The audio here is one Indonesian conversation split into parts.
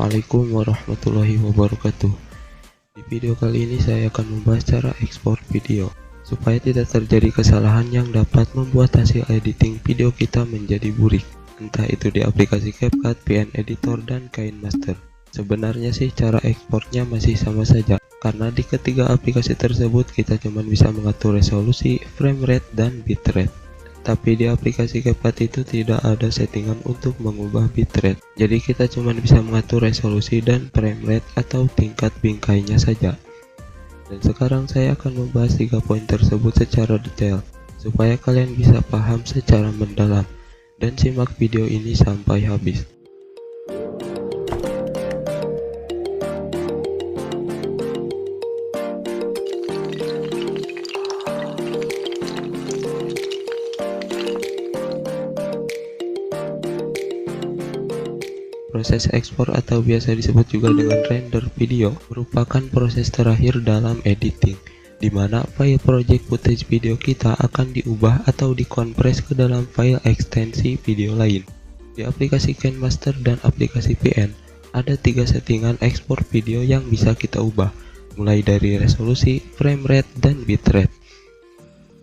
Assalamualaikum warahmatullahi wabarakatuh. Di video kali ini saya akan membahas cara ekspor video supaya tidak terjadi kesalahan yang dapat membuat hasil editing video kita menjadi burik, entah itu di aplikasi CapCut, VN Editor, dan KineMaster. Sebenarnya sih cara ekspornya masih sama saja, karena di ketiga aplikasi tersebut kita cuma bisa mengatur resolusi, frame rate, dan bitrate. Tapi di aplikasi CapCut itu tidak ada settingan untuk mengubah bitrate, jadi kita cuma bisa mengatur resolusi dan frame rate atau tingkat bingkainya saja. Dan sekarang saya akan membahas 3 poin tersebut secara detail, supaya kalian bisa paham secara mendalam, dan simak video ini sampai habis. Proses ekspor atau biasa disebut juga dengan render video merupakan proses terakhir dalam editing, di mana file project footage video kita akan diubah atau dikompres ke dalam file ekstensi video lain. Di aplikasi KineMaster dan aplikasi VN, ada 3 settingan ekspor video yang bisa kita ubah, mulai dari resolusi, frame rate, dan bitrate.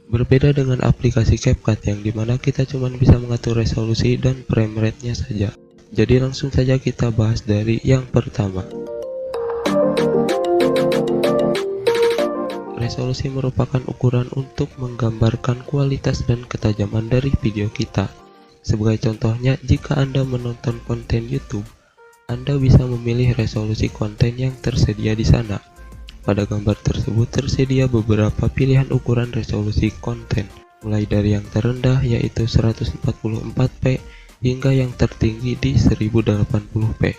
Berbeda dengan aplikasi CapCut yang dimana kita cuma bisa mengatur resolusi dan frame rate-nya saja. Jadi langsung saja kita bahas dari yang pertama. Resolusi merupakan ukuran untuk menggambarkan kualitas dan ketajaman dari video kita. Sebagai contohnya, jika Anda menonton konten YouTube, Anda bisa memilih resolusi konten yang tersedia di sana. Pada gambar tersebut tersedia beberapa pilihan ukuran resolusi konten, mulai dari yang terendah yaitu 144p hingga yang tertinggi di 1080p.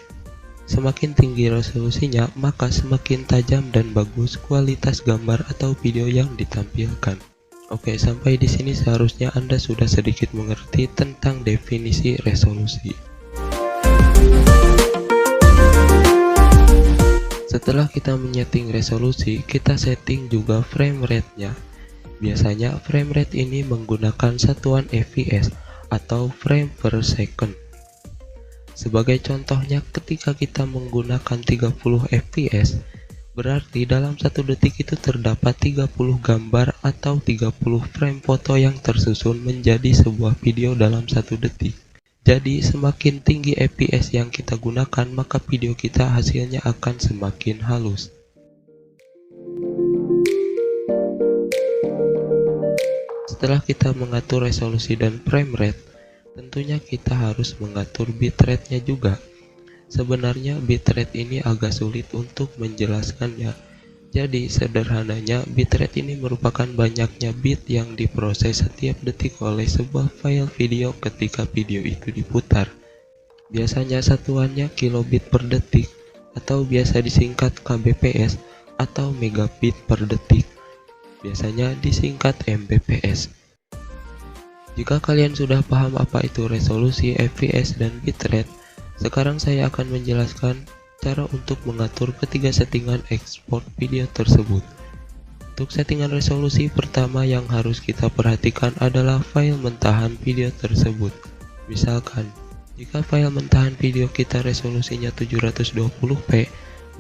Semakin tinggi resolusinya, maka semakin tajam dan bagus kualitas gambar atau video yang ditampilkan. Oke, sampai di sini seharusnya Anda sudah sedikit mengerti tentang definisi resolusi. Setelah kita menyeting resolusi, kita setting juga frame rate-nya. Biasanya frame rate ini menggunakan satuan fps atau frame per second. Sebagai contohnya, ketika kita menggunakan 30 fps, berarti dalam 1 detik itu terdapat 30 gambar atau 30 frame foto yang tersusun menjadi sebuah video dalam 1 detik. Jadi semakin tinggi fps yang kita gunakan, maka video kita hasilnya akan semakin halus. Setelah kita mengatur resolusi dan frame rate, tentunya kita harus mengatur bitrate-nya juga. Sebenarnya bitrate ini agak sulit untuk menjelaskannya. Jadi sederhananya, bitrate ini merupakan banyaknya bit yang diproses setiap detik oleh sebuah file video ketika video itu diputar. Biasanya satuannya kilobit per detik, atau biasa disingkat kbps atau megabit per detik. Biasanya disingkat mbps. Jika kalian sudah paham apa itu resolusi, fps, dan bitrate, sekarang saya akan menjelaskan cara untuk mengatur ketiga settingan ekspor video tersebut. Untuk settingan resolusi pertama yang harus kita perhatikan adalah file mentahan video tersebut. Misalkan, jika file mentahan video kita resolusinya 720p,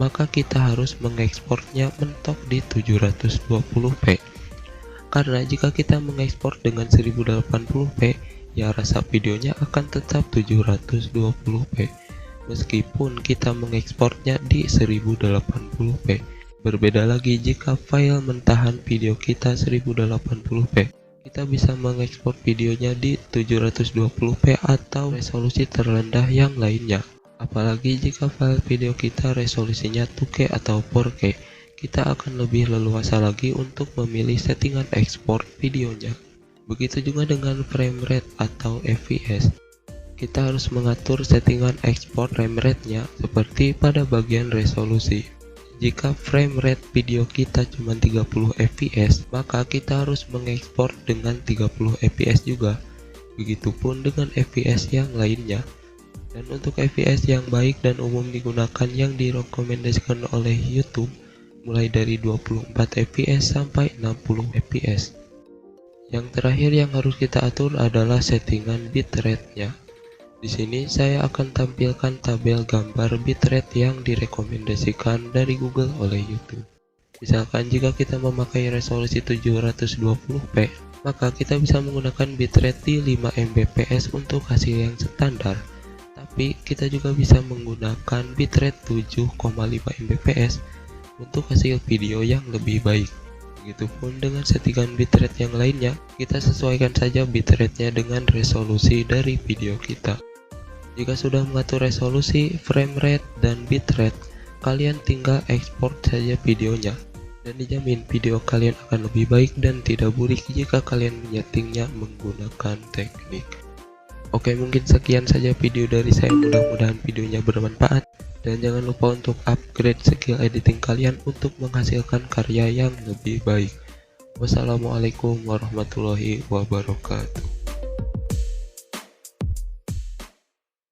maka kita harus mengekspornya mentok di 720p. Karena jika kita mengekspor dengan 1080p, ya rasa videonya akan tetap 720p. Meskipun kita mengekspornya di 1080p. Berbeda lagi jika file mentahan video kita 1080p. Kita bisa mengekspor videonya di 720p atau resolusi terendah yang lainnya. Apalagi jika file video kita resolusinya 2K atau 4K, kita akan lebih leluasa lagi untuk memilih settingan ekspor videonya. Begitu juga dengan frame rate atau fps. Kita harus mengatur settingan ekspor frame rate-nya seperti pada bagian resolusi. Jika frame rate video kita cuma 30 fps, maka kita harus mengekspor dengan 30 fps juga. Begitupun dengan fps yang lainnya. Dan untuk fps yang baik dan umum digunakan yang direkomendasikan oleh YouTube, mulai dari 24 fps sampai 60 fps. Yang terakhir yang harus kita atur adalah settingan bitrate-nya. Di sini saya akan tampilkan tabel gambar bitrate yang direkomendasikan dari Google oleh YouTube. Misalkan jika kita memakai resolusi 720p, maka kita bisa menggunakan bitrate di 5 Mbps untuk hasil yang standar. Tapi kita juga bisa menggunakan bitrate 7,5 Mbps untuk hasil video yang lebih baik. Begitupun dengan settingan bitrate yang lainnya, kita sesuaikan saja bitrate-nya dengan resolusi dari video kita. Jika sudah mengatur resolusi, frame rate, dan bitrate, kalian tinggal ekspor saja videonya. Dan dijamin video kalian akan lebih baik dan tidak burik jika kalian menyetingnya menggunakan teknik. Oke, mungkin sekian saja video dari saya, mudah-mudahan videonya bermanfaat. Dan jangan lupa untuk upgrade skill editing kalian untuk menghasilkan karya yang lebih baik. Wassalamualaikum warahmatullahi wabarakatuh.